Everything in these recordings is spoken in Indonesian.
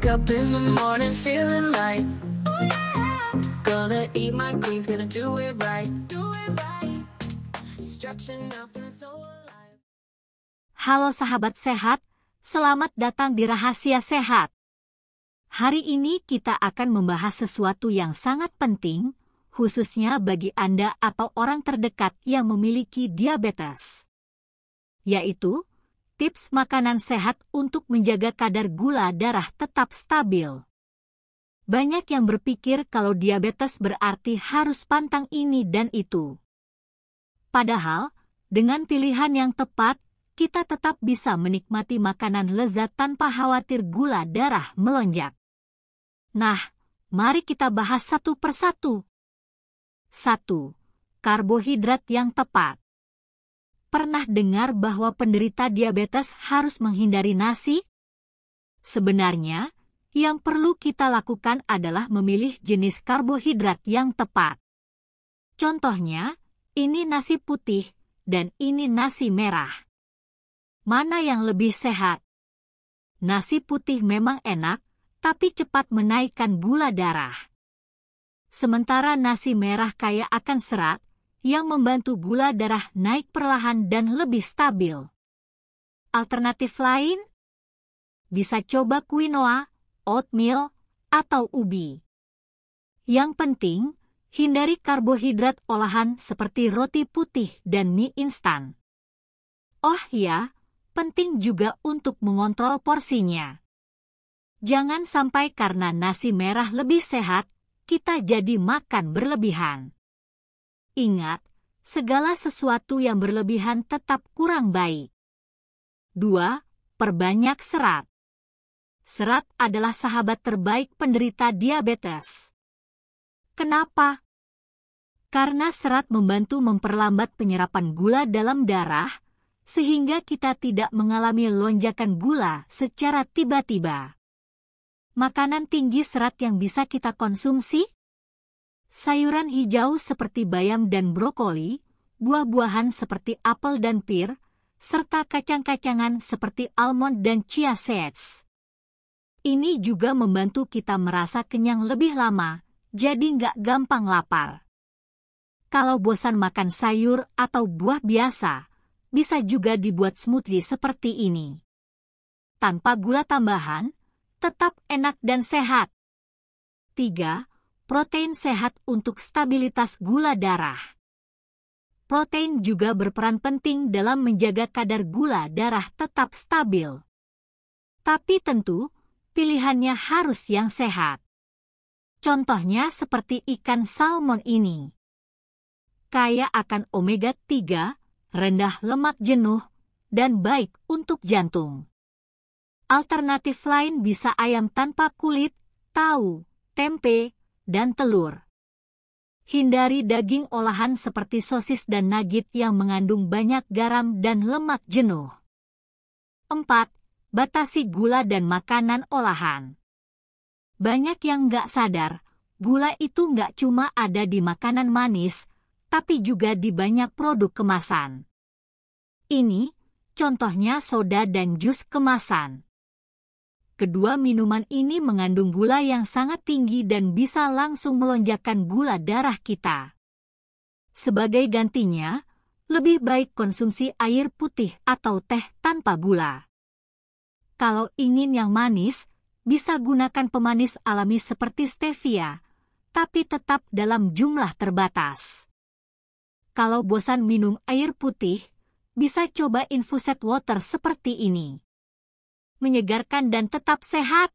Wake up in the morning feeling like gonna eat my greens, gonna do it right. Stretching out, feeling so alive. Halo sahabat sehat, selamat datang di Rahasia Sehat. Hari ini kita akan membahas sesuatu yang sangat penting, khususnya bagi Anda atau orang terdekat yang memiliki diabetes, yaitu tips makanan sehat untuk menjaga kadar gula darah tetap stabil. Banyak yang berpikir kalau diabetes berarti harus pantang ini dan itu. Padahal, dengan pilihan yang tepat, kita tetap bisa menikmati makanan lezat tanpa khawatir gula darah melonjak. Nah, mari kita bahas satu persatu. 1. Karbohidrat yang tepat. Pernah dengar bahwa penderita diabetes harus menghindari nasi? Sebenarnya, yang perlu kita lakukan adalah memilih jenis karbohidrat yang tepat. Contohnya, ini nasi putih dan ini nasi merah. Mana yang lebih sehat? Nasi putih memang enak, tapi cepat menaikkan gula darah. Sementara nasi merah kaya akan serat, yang membantu gula darah naik perlahan dan lebih stabil. Alternatif lain? Bisa coba quinoa, oatmeal, atau ubi. Yang penting, hindari karbohidrat olahan seperti roti putih dan mie instan. Oh iya, penting juga untuk mengontrol porsinya. Jangan sampai karena nasi merah lebih sehat, kita jadi makan berlebihan. Ingat, segala sesuatu yang berlebihan tetap kurang baik. 2. Perbanyak serat. Serat adalah sahabat terbaik penderita diabetes. Kenapa? Karena serat membantu memperlambat penyerapan gula dalam darah, sehingga kita tidak mengalami lonjakan gula secara tiba-tiba. Makanan tinggi serat yang bisa kita konsumsi? Sayuran hijau seperti bayam dan brokoli, buah-buahan seperti apel dan pir, serta kacang-kacangan seperti almond dan chia seeds. Ini juga membantu kita merasa kenyang lebih lama, jadi nggak gampang lapar. Kalau bosan makan sayur atau buah biasa, bisa juga dibuat smoothie seperti ini. Tanpa gula tambahan, tetap enak dan sehat. 3. Protein sehat untuk stabilitas gula darah. Protein juga berperan penting dalam menjaga kadar gula darah tetap stabil. Tapi tentu, pilihannya harus yang sehat. Contohnya seperti ikan salmon ini. Kaya akan omega 3, rendah lemak jenuh, dan baik untuk jantung. Alternatif lain bisa ayam tanpa kulit, tahu, tempe, dan telur. Hindari daging olahan seperti sosis dan nugget yang mengandung banyak garam dan lemak jenuh. 4. Batasi gula dan makanan olahan. Banyak yang nggak sadar, gula itu nggak cuma ada di makanan manis, tapi juga di banyak produk kemasan. Ini, contohnya soda dan jus kemasan. Kedua minuman ini mengandung gula yang sangat tinggi dan bisa langsung melonjakkan gula darah kita. Sebagai gantinya, lebih baik konsumsi air putih atau teh tanpa gula. Kalau ingin yang manis, bisa gunakan pemanis alami seperti stevia, tapi tetap dalam jumlah terbatas. Kalau bosan minum air putih, bisa coba infused water seperti ini. Menyegarkan dan tetap sehat.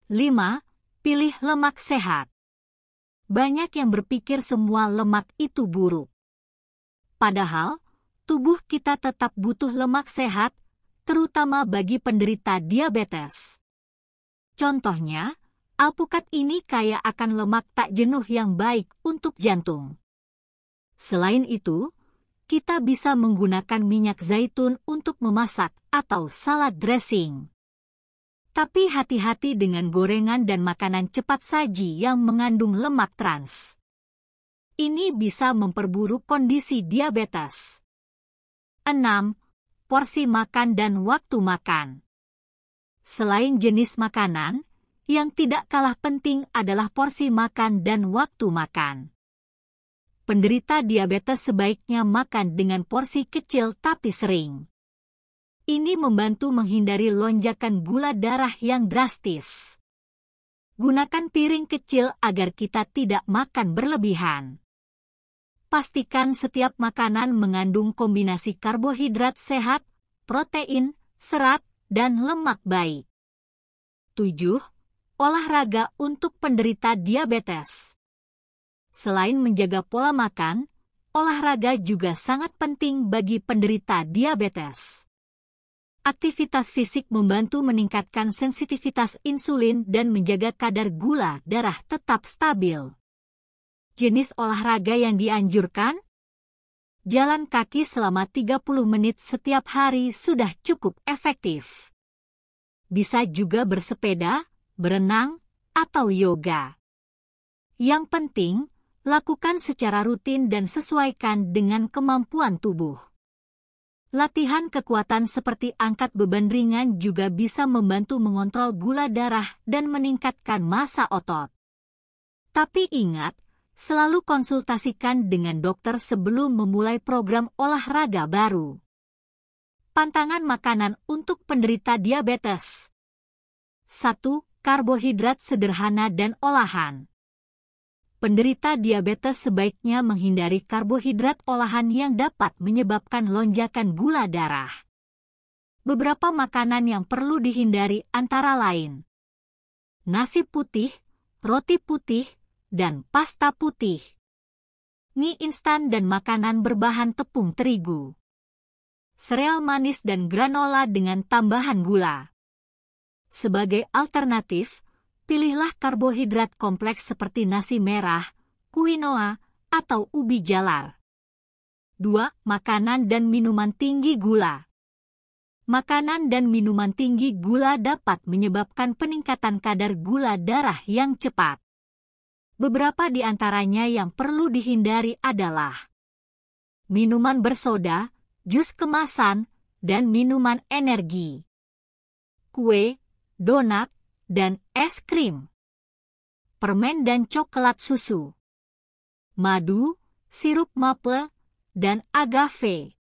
5. Pilih lemak sehat. Banyak yang berpikir semua lemak itu buruk. Padahal, tubuh kita tetap butuh lemak sehat, terutama bagi penderita diabetes. Contohnya, alpukat ini kaya akan lemak tak jenuh yang baik untuk jantung. Selain itu, kita bisa menggunakan minyak zaitun untuk memasak atau salad dressing. Tapi hati-hati dengan gorengan dan makanan cepat saji yang mengandung lemak trans. Ini bisa memperburuk kondisi diabetes. 6. Porsi makan dan waktu makan. Selain jenis makanan, yang tidak kalah penting adalah porsi makan dan waktu makan. Penderita diabetes sebaiknya makan dengan porsi kecil tapi sering. Ini membantu menghindari lonjakan gula darah yang drastis. Gunakan piring kecil agar kita tidak makan berlebihan. Pastikan setiap makanan mengandung kombinasi karbohidrat sehat, protein, serat, dan lemak baik. 7. Olahraga untuk penderita diabetes. Selain menjaga pola makan, olahraga juga sangat penting bagi penderita diabetes. Aktivitas fisik membantu meningkatkan sensitivitas insulin dan menjaga kadar gula darah tetap stabil. Jenis olahraga yang dianjurkan? Jalan kaki selama 30 menit setiap hari sudah cukup efektif. Bisa juga bersepeda, berenang, atau yoga. Yang penting, lakukan secara rutin dan sesuaikan dengan kemampuan tubuh. Latihan kekuatan seperti angkat beban ringan juga bisa membantu mengontrol gula darah dan meningkatkan massa otot. Tapi ingat, selalu konsultasikan dengan dokter sebelum memulai program olahraga baru. Pantangan makanan untuk penderita diabetes. 1. Karbohidrat sederhana dan olahan. Penderita diabetes sebaiknya menghindari karbohidrat olahan yang dapat menyebabkan lonjakan gula darah. Beberapa makanan yang perlu dihindari antara lain nasi putih, roti putih, dan pasta putih, mie instan dan makanan berbahan tepung terigu, sereal manis dan granola dengan tambahan gula. Sebagai alternatif, pilihlah karbohidrat kompleks seperti nasi merah, quinoa, atau ubi jalar. 2. Makanan dan minuman tinggi gula. Makanan dan minuman tinggi gula dapat menyebabkan peningkatan kadar gula darah yang cepat. Beberapa di antaranya yang perlu dihindari adalah minuman bersoda, jus kemasan, dan minuman energi, kue, donat, dan es krim, permen dan coklat susu, madu, sirup maple, dan agave.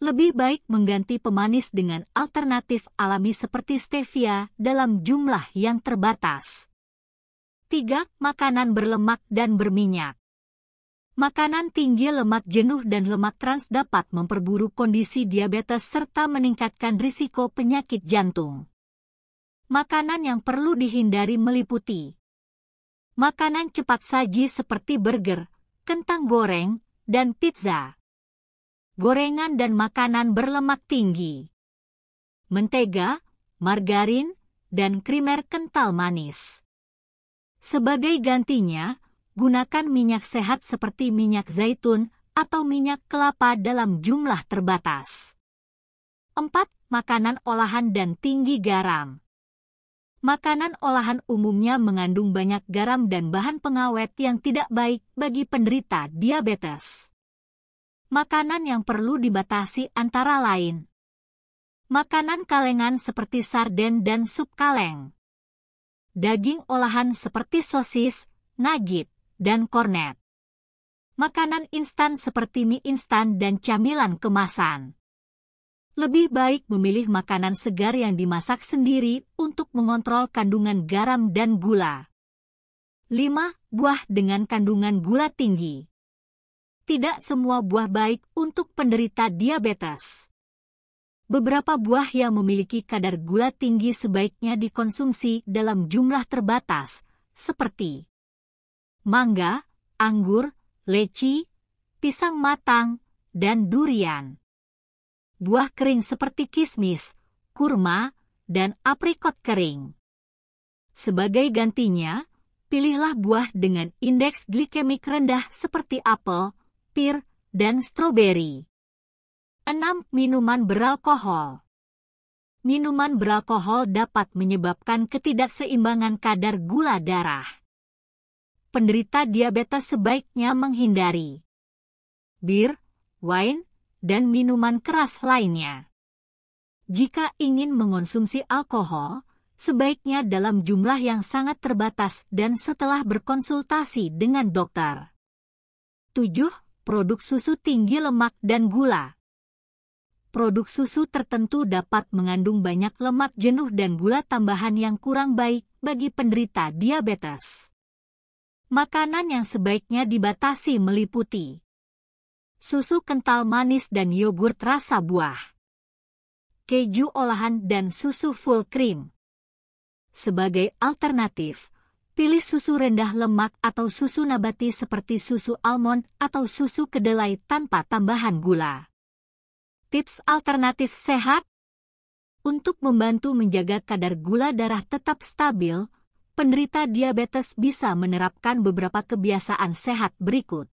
Lebih baik mengganti pemanis dengan alternatif alami seperti stevia dalam jumlah yang terbatas. 3. Makanan berlemak dan berminyak. Makanan tinggi lemak jenuh dan lemak trans dapat memperburuk kondisi diabetes serta meningkatkan risiko penyakit jantung. Makanan yang perlu dihindari meliputi makanan cepat saji seperti burger, kentang goreng, dan pizza, gorengan dan makanan berlemak tinggi, mentega, margarin, dan krimer kental manis. Sebagai gantinya, gunakan minyak sehat seperti minyak zaitun atau minyak kelapa dalam jumlah terbatas. 4. Makanan olahan dan tinggi garam. Makanan olahan umumnya mengandung banyak garam dan bahan pengawet yang tidak baik bagi penderita diabetes. Makanan yang perlu dibatasi antara lain makanan kalengan seperti sarden dan sup kaleng, daging olahan seperti sosis, nugget, dan kornet, makanan instan seperti mie instan dan camilan kemasan. Lebih baik memilih makanan segar yang dimasak sendiri untuk mengontrol kandungan garam dan gula. 5. Buah dengan kandungan gula tinggi. Tidak semua buah baik untuk penderita diabetes. Beberapa buah yang memiliki kadar gula tinggi sebaiknya dikonsumsi dalam jumlah terbatas, seperti mangga, anggur, leci, pisang matang, dan durian. Buah kering seperti kismis, kurma, dan aprikot kering. Sebagai gantinya, pilihlah buah dengan indeks glikemik rendah seperti apel, pir, dan stroberi. 6. Minuman beralkohol. Minuman beralkohol dapat menyebabkan ketidakseimbangan kadar gula darah. Penderita diabetes sebaiknya menghindari bir, wine, dan minuman keras lainnya. Jika ingin mengonsumsi alkohol, sebaiknya dalam jumlah yang sangat terbatas dan setelah berkonsultasi dengan dokter. 7. Produk susu tinggi lemak dan gula. Produk susu tertentu dapat mengandung banyak lemak jenuh dan gula tambahan yang kurang baik bagi penderita diabetes. Makanan yang sebaiknya dibatasi meliputi susu kental manis dan yogurt rasa buah, keju olahan dan susu full cream. Sebagai alternatif, pilih susu rendah lemak atau susu nabati seperti susu almond atau susu kedelai tanpa tambahan gula. Tips alternatif sehat. Untuk membantu menjaga kadar gula darah tetap stabil, penderita diabetes bisa menerapkan beberapa kebiasaan sehat berikut.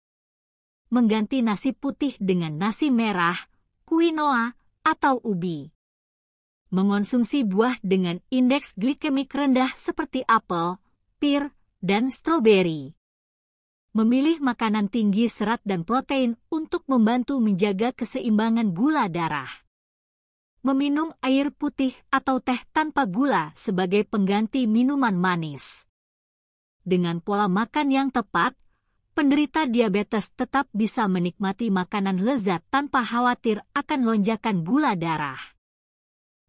Mengganti nasi putih dengan nasi merah, quinoa, atau ubi. Mengonsumsi buah dengan indeks glikemik rendah seperti apel, pir, dan stroberi. Memilih makanan tinggi serat dan protein untuk membantu menjaga keseimbangan gula darah. Meminum air putih atau teh tanpa gula sebagai pengganti minuman manis. Dengan pola makan yang tepat, penderita diabetes tetap bisa menikmati makanan lezat tanpa khawatir akan lonjakan gula darah.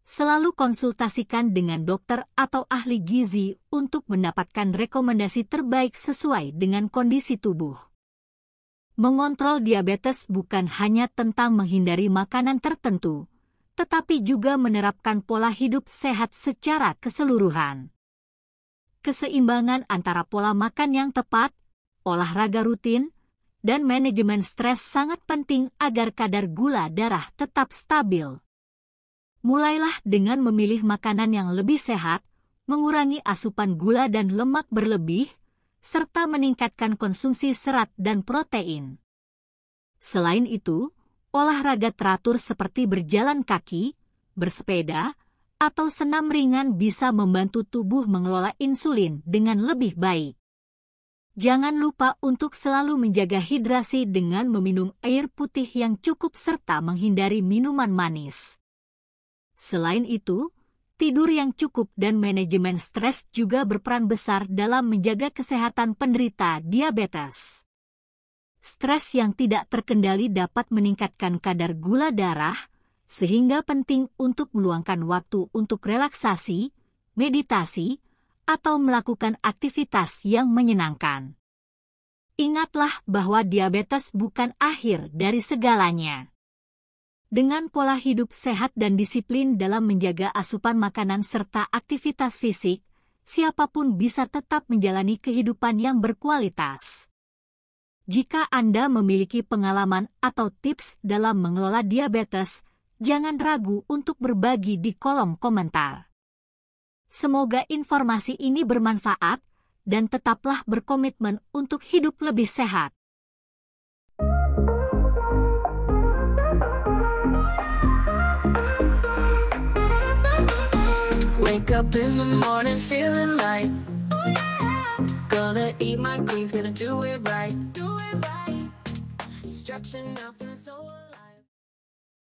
Selalu konsultasikan dengan dokter atau ahli gizi untuk mendapatkan rekomendasi terbaik sesuai dengan kondisi tubuh. Mengontrol diabetes bukan hanya tentang menghindari makanan tertentu, tetapi juga menerapkan pola hidup sehat secara keseluruhan. Keseimbangan antara pola makan yang tepat, olahraga rutin, dan manajemen stres sangat penting agar kadar gula darah tetap stabil. Mulailah dengan memilih makanan yang lebih sehat, mengurangi asupan gula dan lemak berlebih, serta meningkatkan konsumsi serat dan protein. Selain itu, olahraga teratur seperti berjalan kaki, bersepeda, atau senam ringan bisa membantu tubuh mengelola insulin dengan lebih baik. Jangan lupa untuk selalu menjaga hidrasi dengan meminum air putih yang cukup serta menghindari minuman manis. Selain itu, tidur yang cukup dan manajemen stres juga berperan besar dalam menjaga kesehatan penderita diabetes. Stres yang tidak terkendali dapat meningkatkan kadar gula darah, sehingga penting untuk meluangkan waktu untuk relaksasi, meditasi, atau melakukan aktivitas yang menyenangkan. Ingatlah bahwa diabetes bukan akhir dari segalanya. Dengan pola hidup sehat dan disiplin dalam menjaga asupan makanan serta aktivitas fisik, siapapun bisa tetap menjalani kehidupan yang berkualitas. Jika Anda memiliki pengalaman atau tips dalam mengelola diabetes, jangan ragu untuk berbagi di kolom komentar. Semoga informasi ini bermanfaat dan tetaplah berkomitmen untuk hidup lebih sehat. Wake up in the morning feeling like gonna eat my greens, gonna do it right. Stretching out, feeling so